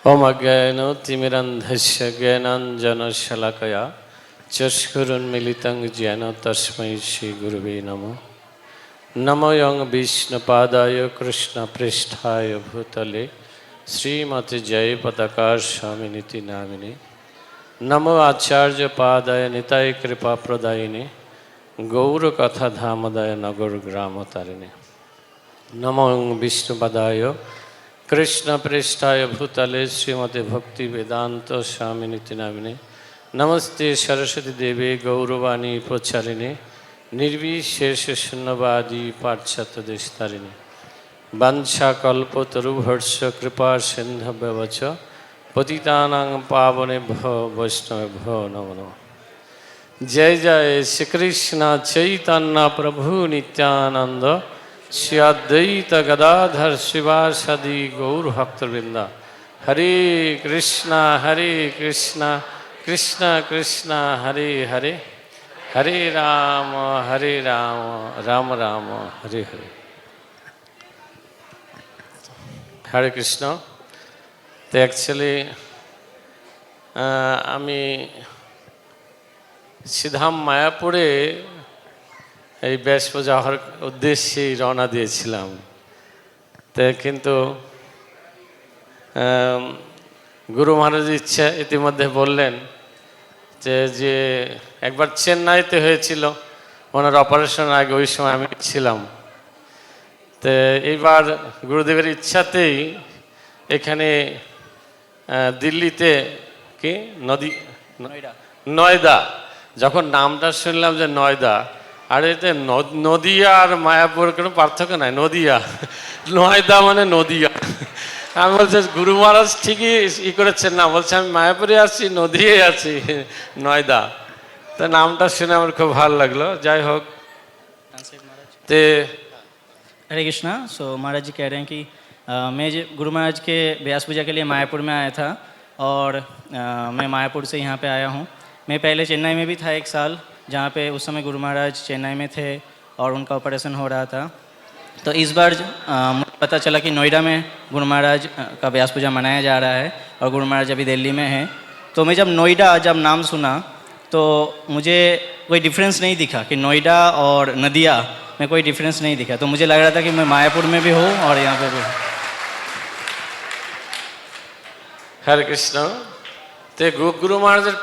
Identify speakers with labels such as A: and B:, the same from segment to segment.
A: ओम अज्ञानतिमिरन्धस्य ज्ञानाञ्जनशलाकया चक्षुरुन्मीलितं येन तस्मै श्रीगुरुवे नमः। नमो यं विष्णुपादाय कृष्णपृष्ठाय भूतले श्रीमती जयपताका स्वामिनिति नामिने। नमो आचार्यपादाय निताय कृपाप्रदायिने गौरकथाधामदाय नगरग्रामतारिणे। नमो विष्णुपदाय कृष्ण पृष्ठाय भूतले श्रीमते भक्ति वेदांत स्वामिनिति नामिने। नमस्ते सरस्वती देवे गौरवाणी प्रचारिणे निर्विशेष शून्यवादी पाश्चात्यदेशतारिणे। वंशाकल्पतरुभर्ष कृपा सिन्धुभ्यश्च पतितानां पावनेभ्यो वैष्णवेभ्यो नमो नमः। जय जय श्री कृष्ण चैतन्य प्रभु नित्यानंद श्री अद्वैत गदाधर शिवासादि गौर भक्तवृंदा। हरे कृष्णा कृष्ण कृष्ण हरे हरे, हरे राम राम राम हरे हरे। हरे कृष्ण। तो एक्चुअली आमी सीधा मायापुरे এই ব্যাস পূজা হওয়ার উদ্দেশ্যেই রওনা দিয়েছিলাম। তো কিন্তু গুরু মহারাজ ইচ্ছা ইতিমধ্যে বললেন যে একবার চেন্নাইতে হয়েছিল ওনার অপারেশন আগে, ওই সময় আমি ছিলাম। তো এইবার গুরুদেবের ইচ্ছাতেই এখানে দিল্লিতে কি নয়দা, যখন নামটা শুনলাম যে নয়দা, আর এতে নদিয়া আর মায়াপুর কোনো পার্থক্য নাই, নদিয়া নয়দা মানে নদিয়া। আমি বলছি গুরু মহারাজ ঠিকই ই করেছেন না, বলছে আমি মায়াপুরে আছি, নদিয়ায় আছি, নয়দা। তো নামটা শুনে আমার খুব ভালো লাগলো। যাই হোক, ते
B: हरे कृष्णा। सो महाराज जी कह रहे हैं कि मैं गुरु महाराज के व्यास पूजा के लिए मायापुर में आया था और मैं मायापुर से यहाँ पे आया हूँ। मैं पहले चेन्नई में भी था 1 साल, जहाँ पे उस समय गुरु महाराज चेन्नई में थे और उनका ऑपरेशन हो रहा था। तो इस बार मुझे पता चला कि नोएडा में गुरु महाराज का व्यास पूजा मनाया जा रहा है और गुरु महाराज अभी दिल्ली में हैं। तो मैं जब नोएडा नाम सुना तो मुझे कोई डिफरेंस नहीं दिखा कि नोएडा और नदिया में कोई डिफरेंस नहीं दिखा। तो मुझे लग रहा था कि मैं मायापुर में भी हूँ और यहाँ पे भी हूँ।
A: हरे कृष्ण। ते गुरु महाराजेर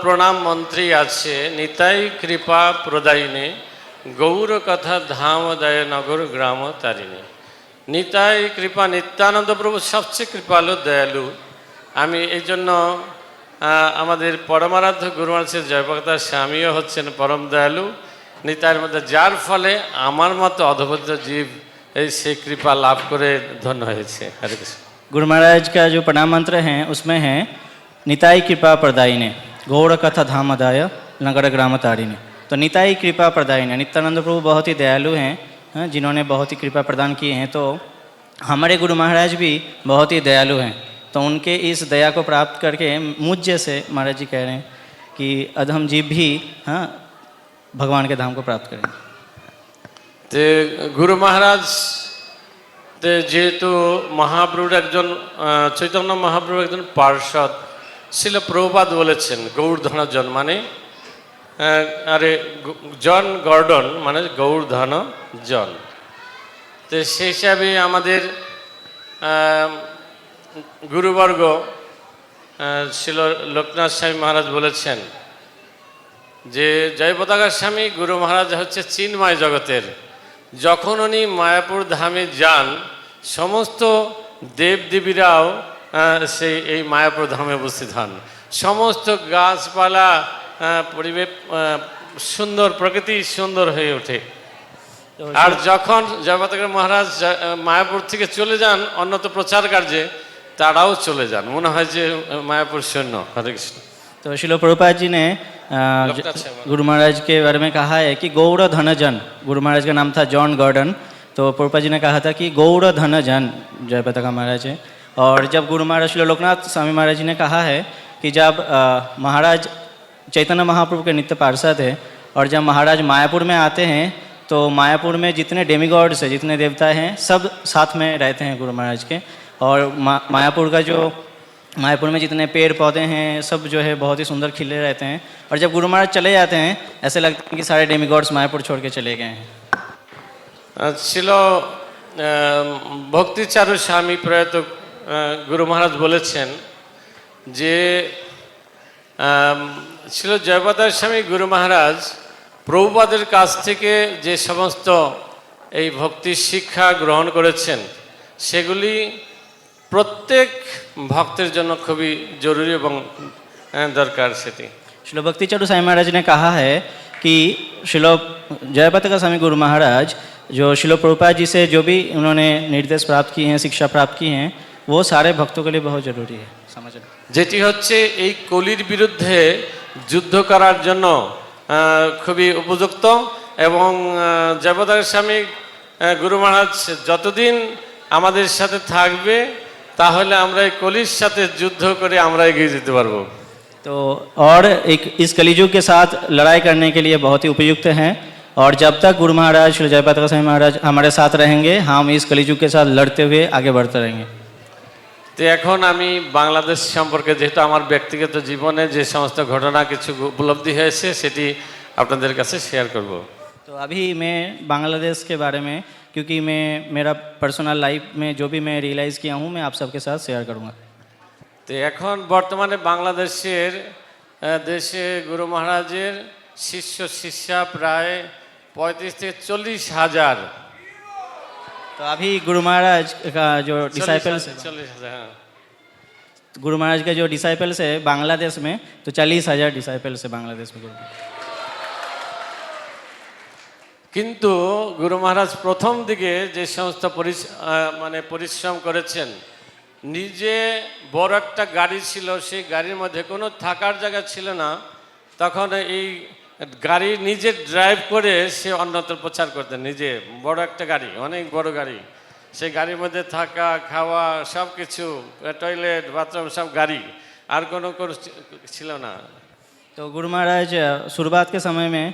A: प्रणाम मंत्री आछे निताई कृपा प्रदायिने गौर कथा धामदाय नगर ग्राम तारिणे। निताई कृपा नित्यानंद प्रभु सबचेয়ে कृपालु दयालु। आमी এই জন্য আমাদের পরমারাধ্য গুরু মহারাজের জয়প্রকাশ স্বামীও হচ্ছেন পরম দয়ালু নিতাইয়ের মধ্যে, যার ফলে আমার মতো অধবদ্ধ জীব এই সেই কৃপা লাভ করে ধন্য হয়েছে। হরে কৃষ্ণ।
B: गुरु महाराज का जो प्रणाम मंत्र हैं उसमें है निताई कृपा प्रदायिने गौड़ कथा धामदाय नगर ग्राम तारिणे। तो निताई कृपा प्रदायिने, नित्यानंद प्रभु बहुत ही दयालु हैं, जिन्होंने बहुत ही कृपा प्रदान किए हैं। तो हमारे गुरु महाराज भी बहुत ही दयालु हैं। तो उनके इस दया को प्राप्त करके मुझ जैसे महाराज जी कह रहे हैं कि अधम जीव भी भगवान के धाम को प्राप्त करें।
A: तो गुरु महाराज যেহেতু মহাপ্রভুর একজন চৈতন্য মহাপ্রভুর একজন পার্ষদ ছিল, প্রভুপাদ বলেছেন গৌরধন জন মানে আরে জন গর্ডন মানে গৌরধন জন। তো সেই হিসাবে আমাদের গুরুবর্গ ছিল লোকনাথ স্বামী মহারাজ বলেছেন যে জয়পতাকা স্বামী গুরু মহারাজ হচ্ছে চিন্ময় জগতের। যখন উনি মায়াপুর ধামে যান সমস্ত দেবদেবীরাও সেই এই মায়াপুর ধামে উপস্থিত হন। সমস্ত গাছপালা পরিবেশ সুন্দর, প্রকৃতি সুন্দর হয়ে ওঠে। আর যখন জয়পতাকা মহারাজ মায়াপুর থেকে চলে যান অন্যত প্রচার কার্যে, তারাও चले जान, মনে হয় যে মায়াপুর শূন্য। हरे कृष्ण।
B: तो शिलो प्रभुपाद जी ने गुरु महाराज के बारे में कहा है कि गौड़ धन जन, गुरु महाराज का नाम था जॉन गॉर्डन। तो प्रभुपाद जी ने कहा था कि गौड़ धन जन जयपताका महाराज है। और जब गुरु महाराज शिलो लोकनाथ स्वामी महाराज जी ने कहा है कि जब महाराज चैतन्य महाप्रभु के नित्य पार्षद है और जब महाराज मायापुर में आते हैं तो मायापुर में जितने डेमीगॉड्स हैं, जितने देवता हैं, सब साथ में रहते हैं गुरु महाराज के। और मायापुर का जो मायापुर में जितने पेड़ पौधे हैं सब जो है बहुत ही सुंदर खिले रहते हैं, और जब गुरु महाराज चले जाते हैं ऐसे लगता है कि सारे डेमिगॉड्स मायापुर छोड़ के चले गए हैं।
A: ছিল ভক্তিচারু স্বামী প্রয়াত গুরু মহারাজ বলেছেন যে ছিল জয়প্রতাপ স্বামী গুরু মহারাজ প্রভুপাদের কাছ থেকে যে সমস্ত এই ভক্তির শিক্ষা গ্রহণ করেছেন সেগুলি প্রত্যেক ভক্তের জন্য খুবই জরুরি এবং দরকার সেটি।
B: श्रील भक्ति चारू साईं महाराज ने कहा है कि श्रील जयप्रताप स्वामी गुरु महाराज जो श्रील प्रभुपाद जी से जो भी उन्होंने निर्देश प्राप्त किए हैं, शिक्षा प्राप्त की हैं, वो सारे भक्तों के लिए बहुत ज़रूरी है समझना।
A: যেটি হচ্ছে এই কলির বিরুদ্ধে যুদ্ধ করার জন্য খুবই উপযুক্ত এবং জয়প্রতাপ স্বামী গুরু মহারাজ যতদিন আমাদের সাথে থাকবে তাহলে আমরা এই কলির সাথে যুদ্ধ করে আমরা এগিয়ে যেতে পারবো।
B: तो और एक इस कलियुग के साथ लड़ाई करने के लिए बहुत ही उपयुक्त हैं, और जब तक गुरु महाराज श्री जयप्रताप स्वामी महाराज हमारे साथ रहेंगे हम इस कलियुग के साथ लड़ते हुए आगे बढ़ते रहेंगे।
A: তো এখন আমি বাংলাদেশ সম্পর্কে যেহেতু আমার ব্যক্তিগত জীবনে যে সমস্ত ঘটনা কিছু উপলব্ধি হয়েছে সেটি আপনাদের কাছে শেয়ার করব।
B: तो अभी मैं बांग्लादेश के बारे में, क्योंकि मैं मेरा पर्सनल लाइफ में जो भी मैं रियलाइज़ किया हूँ मैं आप सबके साथ शेयर करूँगा।
A: তো এখন বর্তমানে বাংলাদেশের দেশে গুরু মহারাজের শিষ্য শিষ্যা প্রায় 35 থেকে 40,000।
B: तो अभी गुरु महाराज का जो डिसाइपल्स है,
A: 40,000 হ্যাঁ।
B: गुरु महाराज का जो डिसाइपल्स है बांग्लादेश में, तो 40,000 डिसाइपल्स है बांग्लादेश में गुरु।
A: কিন্তু গুরু মহারাজ প্রথম দিকে যে সমস্ত পরিশ্রম করেছেন, নিজে বড় একটা গাড়ি ছিল, সেই গাড়ির মধ্যে কোনো থাকার জায়গা ছিল না, তখন এই গাড়ি নিজে ড্রাইভ করে সে অন্যত্র প্রচার করতেন। নিজে বড় একটা গাড়ি, অনেক বড় গাড়ি, সেই গাড়ির মধ্যে থাকা খাওয়া সব কিছু, টয়লেট বাথরুম সব গাড়ি, আর কোনো ছিল না।
B: तो गुरु महाराज शुरुआत के समय में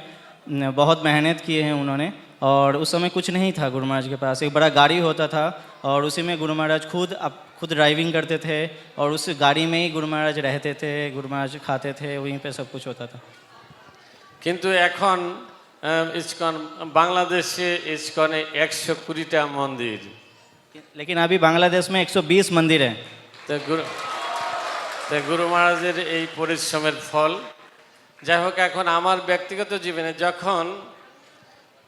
B: बहुत मेहनत किए हैं उन्होंने, और उस समय कुछ नहीं था गुरु महाराज के पास, एक बड़ा गाड़ी होता था और उसी में गुरु महाराज खुद ड्राइविंग करते थे, और उस गाड़ी में ही गुरु महाराज रहते थे, गुरु महाराज खाते थे, वहीं पे सब कुछ होता था।
A: কিন্তু এখন ইসকন বাংলাদেশে ইসকনে 120টা মন্দির।
B: लेकिन अभी बांग्लादेश में 120 मंदिर हैं।
A: তো গুরু মহারাজের এই পরিশ্রমের ফল। যাই হোক, এখন আমার ব্যক্তিগত জীবনে যখন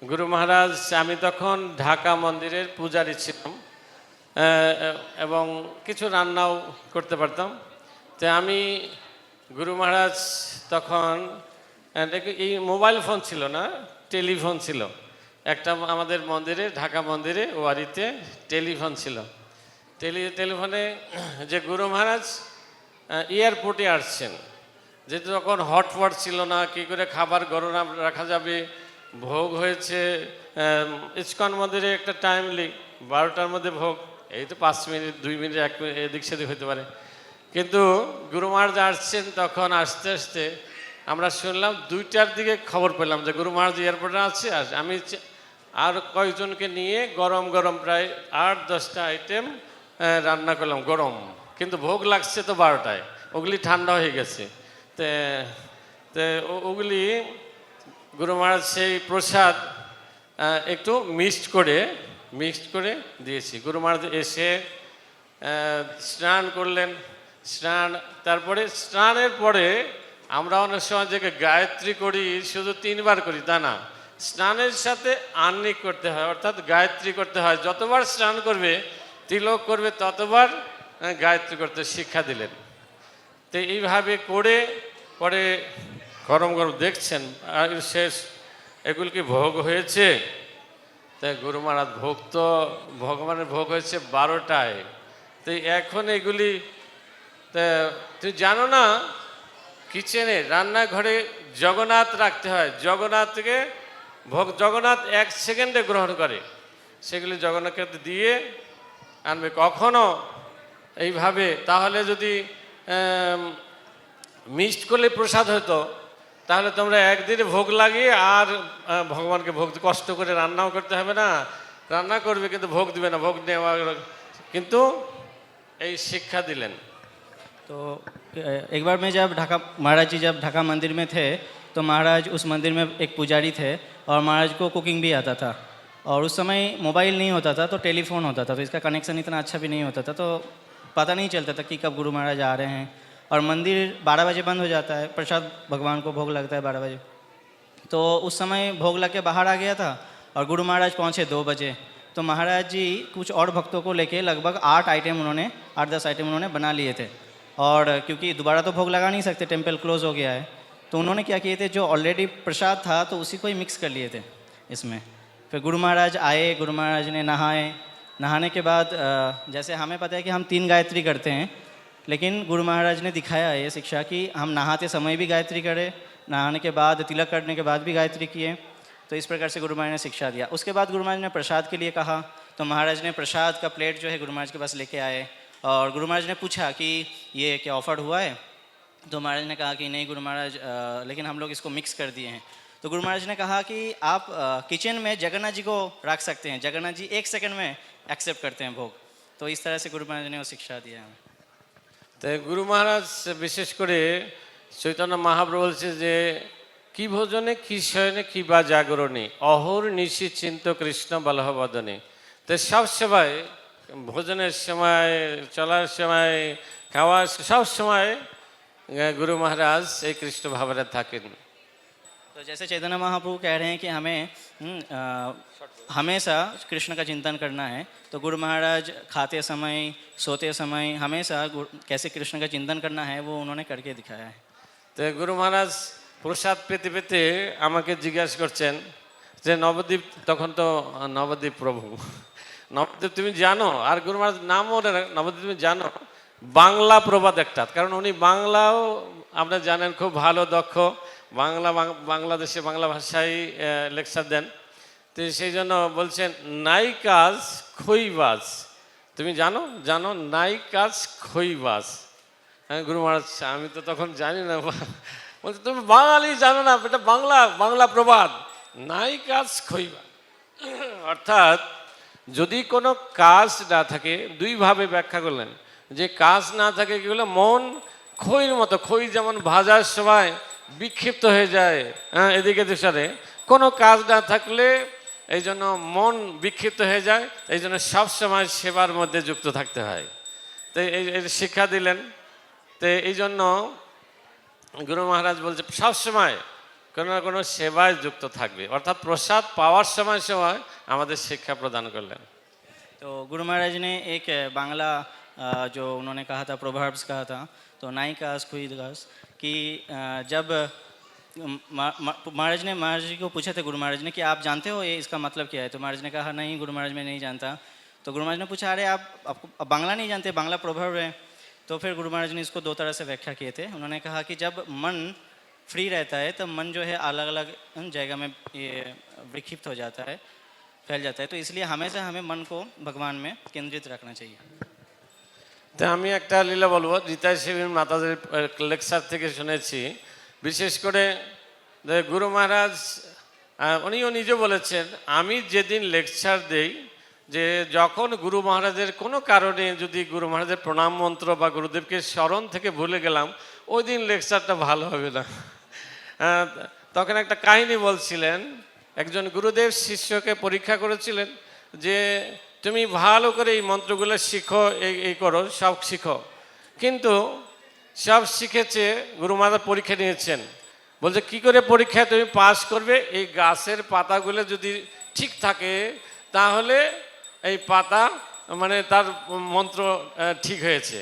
A: গুরু মহারাজ, আমি তখন ঢাকা মন্দিরের পূজারী ছিলাম এবং কিছু রান্নাও করতে পারতাম। তো আমি গুরু মহারাজ তখন এই মোবাইল ফোন ছিল না, টেলিফোন ছিল একটা আমাদের মন্দিরে, ঢাকা মন্দিরে ওয়ারিতে টেলিফোন ছিল। টেলিফোনে যে গুরু মহারাজ এয়ারপোর্টে আসছেন, যেহেতু তখন হটপট ছিল না, কী করে খাবার গরম রাখা যাবে, ভোগ হয়েছে ইসকন মন্দিরে একটা টাইমলি 12টার মধ্যে ভোগ, এই তো 5 মিনিট 2 মিনিট 1 মিনিট এদিক সেদিক হতে পারে। কিন্তু গুরু মহারাজ আসছেন, তখন আস্তে আস্তে আমরা শুনলাম 2টার দিকে খবর পেলাম যে গুরু মহারাজ এয়ারপোর্টে আছে। আমি আর কয়েকজনকে নিয়ে গরম গরম প্রায় 8-10টা আইটেম রান্না করলাম গরম, কিন্তু ভোগ লাগছে তো 12টায়, ওগুলি ঠান্ডা হয়ে গেছে। তো ওগুলি গুরু মহারাজ সেই প্রসাদ একটু মিক্সড করে দিয়েছি। গুরু মহারাজ এসে স্নান করলেন, তারপরে স্নানের পরে আমরা অনেক সময় যে গায়ত্রী করি, শুধু 3 বার করি তা না, স্নানের সাথে আহ্নিক করতে হয়, অর্থাৎ গায়ত্রী করতে হয়। যতবার স্নান করবে, তিলক করবে, ততবার গায়ত্রী করতে শিক্ষা দিলেন। তো এইভাবে করে পরে গরম গরম দেখছেন আর শেষ এগুলি কি ভোগ হয়েছে। তাই গুরু মহারাজ ভোগ তো ভগবানের ভোগ হয়েছে 12টায়। তো এখন এগুলি তুই জানো না, কিচেনে রান্নাঘরে জগন্নাথ রাখতে হয়, জগন্নাথকে জগন্নাথ 1 সেকেন্ডে গ্রহণ করে, সেগুলি জগন্নাথকে দিয়ে আনবে। কখনো এইভাবে তাহলে যদি মিক্সড করলে প্রসাদ হতো, তাহলে তোমরা একদিনে ভোগ লাগিয়ে আর ভগবানকে ভোগ কষ্ট করে রান্নাও করতে হবে না, রান্না করবে কিন্তু ভোগ দিবে না, ভোগ নেওয়া। কিন্তু এই শিক্ষা দিলেন।
B: तो एक बार मैं जब ढाका महाराज जी जब ढाका मंदिर में थे तो महाराज उस मंदिर में एक पुजारी थे और महाराज को कुकिंग भी आता था और उस समय मोबाइल नहीं होता था तो टेलीफोन होता था तो इसका कनेक्शन इतना अच्छा भी नहीं होता था तो पता नहीं चलता था कि कब गुरु महाराज आ रहे हैं और मंदिर 12 बजे बंद हो जाता है, प्रसाद भगवान को भोग लगता है 12 बजे। तो उस समय भोग लग के बाहर आ गया था और गुरु महाराज पहुँचे 2 बजे। तो महाराज जी कुछ और भक्तों को लेके लगभग 8-10 आइटम उन्होंने बना लिए थे और क्योंकि दोबारा तो भोग लगा नहीं सकते, टेम्पल क्लोज हो गया है, तो उन्होंने क्या किए थे जो ऑलरेडी प्रसाद था तो उसी को ही मिक्स कर लिए थे इसमें। फिर गुरु महाराज आए, गुरु महाराज ने नहाए, नहाने के बाद जैसे हमें पता है कि हम 3 गायत्री करते हैं, लेकिन गुरु महाराज ने दिखाया ये शिक्षा कि हम नहाते समय भी गायत्री करें, नहाने के बाद तिलक करने के बाद भी गायत्री किए। तो इस प्रकार से गुरु महाराज ने शिक्षा दिया। उसके बाद गुरु महाराज ने प्रसाद के लिए कहा तो महाराज ने प्रसाद का प्लेट जो है गुरु महाराज के पास लेके आए और गुरु महाराज ने पूछा कि ये क्या ऑफर्ड हुआ है, तो महाराज ने कहा कि नहीं गुरु महाराज, लेकिन हम लोग इसको मिक्स कर दिए हैं। तो गुरु महाराज ने कहा कि आप किचन में जगन्नाथ जी को रख सकते हैं, जगन्नाथ जी 1 सेकंड में एक्सेप्ट करते हैं भोग। तो इस तरह से गुरु महाराज ने वो शिक्षा दिया हमें।
A: তো গুরু মহারাজ বিশেষ করে চৈতন্য মহাপ্রভু বলছে যে কি ভোজনে কি শয়নে কি বা জাগরণে অহর নিশি চিন্ত কৃষ্ণ বলহবদনে। তো সব সময় ভোজনের সময়, চলার সময়, খাওয়ার সব সময় গুরু মহারাজ এই কৃষ্ণ ভাবনা থাকেন।
B: तो जैसे चैतन्य महाप्रभु कह रहे हैं कि हमें हमेशा कृष्ण का चिंतन करना है, तो गुरु महाराज खाते समय, सोते समय हमेशा कैसे कृष्ण का चिंतन करना है वो उन्होंने करके दिखाया है।
A: তো গুরু মহারাজ প্রসাদ পেতে পেতে আমাকে জিজ্ঞাসা করছেন যে নবদ্বীপ, তখন তো নবদ্বীপ প্রভু, নবদ্বীপ তুমি জানো? আর গুরু মহারাজ নামও নবদ্বীপ তুমি জানো? বাংলা প্রবাদ একটা, কারণ উনি বাংলাও আপনারা জানেন খুব ভালো দক্ষ, বাংলাদেশে বাংলা ভাষায় লেকচার দেন। তো সেই জন্য বলছেন নাই কাজ খইবাজ, তুমি জানো? জানো নাই কাজ খইবাজ। হ্যাঁ গুরু মহারাজ, আমি তো তখন জানি না। বলছে তুমি বাঙালি জানো না, এটা বাংলা প্রবাদ, নাই কাজ খইবাজ। অর্থাৎ যদি কোনো কাজ না থাকে, দুইভাবে ব্যাখ্যা করলেন, যে কাজ না থাকে কি হলো মন খইয়ের মতো, খই যেমন ভাজার সময় বিক্ষিপ্ত হয়ে যায়, হ্যাঁ এদিকে দিশারে, কোনো কাজ না থাকলে এই জন্য মন বিক্ষিপ্ত হয়ে যায়, এই জন্য সবসময় সেবার মধ্যে যুক্ত থাকতে হয়। তো এই শিক্ষা দিলেন। তো এই জন্য গুরু মহারাজ বলছে সবসময় কোনো না কোনো সেবায় যুক্ত থাকবে, অর্থাৎ প্রসাদ পাওয়ার সময় সময় আমাদের শিক্ষা প্রদান করলেন।
B: तो गुरु महाराज ने एक बांग्ला जो उन्होंने कहा था, प्रोवर्ब्स कहा था, तो नाई कास खुई घास, कि जब महाराज जी को पूछा था गुरु महाराज ने कि आप जानते हो ये इसका मतलब क्या है, तो महाराज ने कहा नहीं गुरु महाराज मैं नहीं जानता। तो गुरु महाराज ने पूछा अरे आपको बांग्ला नहीं जानते, बांग्ला प्रोवर्ब है? तो फिर गुरु महाराज ने इसको 2 तरह से व्याख्या किए थे। उन्होंने कहा कि जब मन फ्री रहता है तब मन जो है अलग अलग जगह में ये विक्षिप्त हो जाता है, फैल जाता है, तो इसलिए हमेशा हमें मन को भगवान में केंद्रित रखना चाहिए।
A: তো আমি একটা লীলা বলবো, রীতা সেবী মাতাদের লেকচার থেকে শুনেছি। বিশেষ করে গুরু মহারাজ উনিও নিজে বলেছেন, আমি যেদিন লেকচার দেই, যে যখন গুরু মহারাজের কোনো কারণে যদি গুরু মহারাজের প্রণাম মন্ত্র বা গুরুদেবকে স্মরণ থেকে ভুলে গেলাম, ওই দিন লেকচারটা ভালো হবে না। তখন একটা কাহিনী বলছিলেন, একজন গুরুদেব শিষ্যকে পরীক্ষা করেছিলেন যে তুমি ভালো করে এই মন্ত্রগুলো শিখো, এই করো, সব শিখো। কিন্তু সব শিখেছে, গুরু মহারাজ পরীক্ষা নিয়েছেন, বলছে কি করে পরীক্ষায় তুমি পাস করবে? এই গাছের পাতাগুলো যদি ঠিক থাকে তাহলে এই পাতা মানে তার মন্ত্র ঠিক হয়েছে।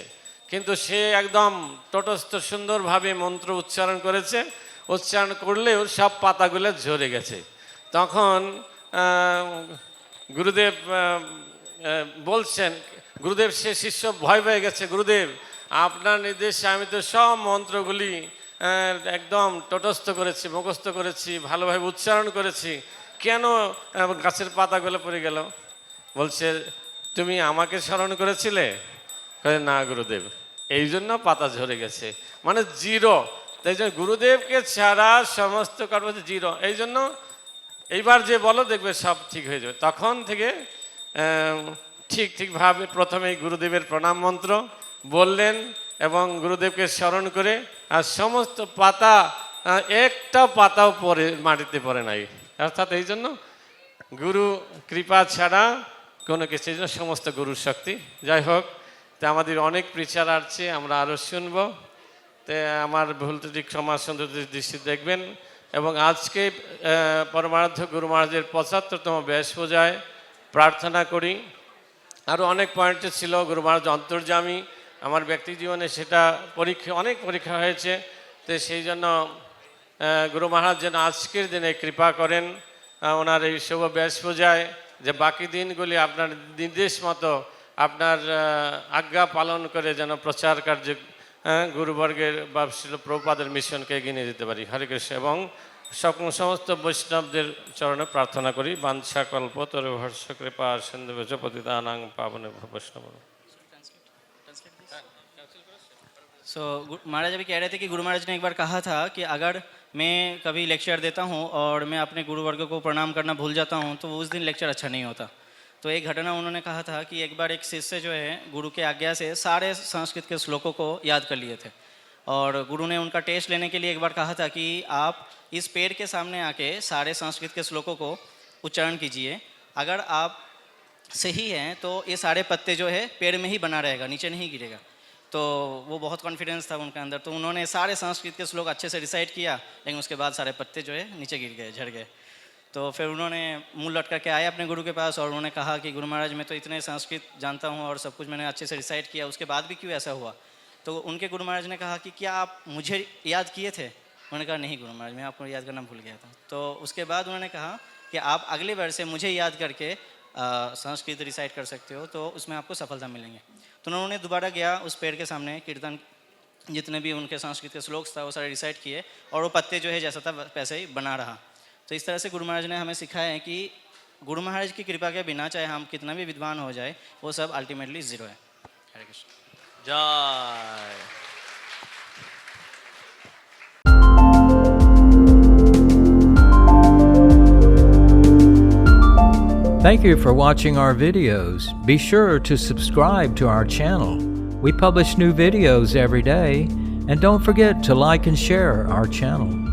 A: কিন্তু সে একদম তটস্থ সুন্দরভাবে মন্ত্র উচ্চারণ করেছে, উচ্চারণ করলেও সব পাতাগুলো ঝরে গেছে। তখন গুরুদেব বলছেন, গুরুদেব সে শিষ্য ভয় পেয়ে গেছে, গুরুদেব আপনার নির্দেশে আমি তো সব মন্ত্রগুলি একদম তটস্থ করেছি, মুখস্থ করেছি, ভালোভাবে উচ্চারণ করেছি, কেন গাছের পাতাগুলো পড়ে গেল? বলছে তুমি আমাকে স্মরণ করেছিলে? না গুরুদেব, এই জন্য পাতা ঝরে গেছে, মানে জিরো। তাই জন্য গুরুদেবকে ছাড়া সমস্ত কর্ম জিরো। এই জন্য এইবার যে বলো দেখবে সব ঠিক হয়ে যাবে। তখন থেকে ঠিকভাবে প্রথমেই গুরুদেবের প্রণাম মন্ত্র বললেন, এবং গুরুদেবকে স্মরণ করে আর সমস্ত পাতা একটা পাতাও পরে মাটিতে পড়ে নাই, অর্থাৎ এই জন্য গুরু কৃপা ছাড়া কোনো কিছু সমস্ত গুরুর শক্তি। যাই হোক, তো আমাদের অনেক প্রিচার আসছে, আমরা আরও শুনব। তো আমার ভুল ত্রুটি ক্ষমা সুন্দর দৃষ্টি দেখবেন। এবং আজকে পরমারাধ্য গুরু মহারাজের 75তম ব্যাস পূজায় প্রার্থনা করি। আরও অনেক পয়েন্ট ছিল, গুরু মহারাজ অন্তর্যামী, আমার ব্যক্তি জীবনে সেটা অনেক পরীক্ষা হয়েছে। তো সেই জন্য গুরু মহারাজ যেন আজকের দিনে কৃপা করেন ওনার এই শুভ ব্যাস পূজায়, যে বাকি দিনগুলি আপনার নির্দেশ মতো আপনার আজ্ঞা পালন করে যেন প্রচার কার্যে গুরুবর্গের বা শিল প্রভুপাদের মিশনকে এগিয়ে নিয়ে যেতে পারি। হরে কৃষ্ণ। এবং সমস্ত বৈষ্ণবদের চরণে প্রার্থনা করি, বাঞ্ছা কল্প তর হর্ষ কৃপা সিন্ধু পতিতানাং পাবন বৈষ্ণব।
B: सो महाराज अभी कह रहे थे कि गुरु महाराज ने एक बार कहा था कि अगर मैं कभी लेक्चर देता हूँ और मैं अपने गुरुवर्ग को प्रणाम करना भूल जाता हूँ तो उस दिन लेक्चर अच्छा नहीं होता। तो एक घटना उन्होंने कहा था कि एक बार एक शिष्य जो है गुरु के आज्ञा से सारे संस्कृत के श्लोकों को याद कर लिए थे, और गुरु ने उनका टेस्ट लेने के लिए एक बार कहा था कि आप इस पेड़ के सामने आके सारे संस्कृत के श्लोकों को उच्चारण कीजिए, अगर आप सही हैं तो ये सारे पत्ते जो है पेड़ में ही बना रहेगा, नीचे नहीं गिरेगा। तो वो बहुत कॉन्फिडेंस था उनके अंदर, तो उन्होंने सारे संस्कृत के श्लोक अच्छे से रिसाइट किया, लेकिन उसके बाद सारे पत्ते जो है नीचे गिर गए, झड़ गए। तो फिर उन्होंने मुंह लटका के आए अपने गुरु के पास और उन्होंने कहा कि गुरु महाराज मैं तो इतने संस्कृत जानता हूँ और सब कुछ मैंने अच्छे से रिसाइट किया, उसके बाद भी क्यों ऐसा हुआ। तो उनके गुरु महाराज ने कहा कि क्या आप मुझे याद किए थे। उन्होंने कहा नहीं गुरु महाराज, मैं आपको याद करना भूल गया था। तो उसके बाद उन्होंने कहा कि आप अगले वर्ष से मुझे याद करके संस्कृत रिसाइट कर सकते हो, तो उसमें आपको सफलता मिलेंगे। तो उन्होंने दोबारा गया उस पेड़ के सामने, कीर्तन जितने भी उनके संस्कृत के श्लोक था वो सारे रिसाइट किए, और वो पत्ते जो है जैसा था वैसे ही बना रहा। तो इस तरह से गुरु महाराज ने हमें सिखाया है कि गुरु महाराज की कृपा के बिना चाहे हम कितना भी विद्वान हो जाए वो सब अल्टीमेटली जीरो है। हरे कृष्ण।
A: जय।
C: Thank you for watching our videos. Be sure to subscribe to our channel. We publish new videos every day, and don't forget to like and share our channel.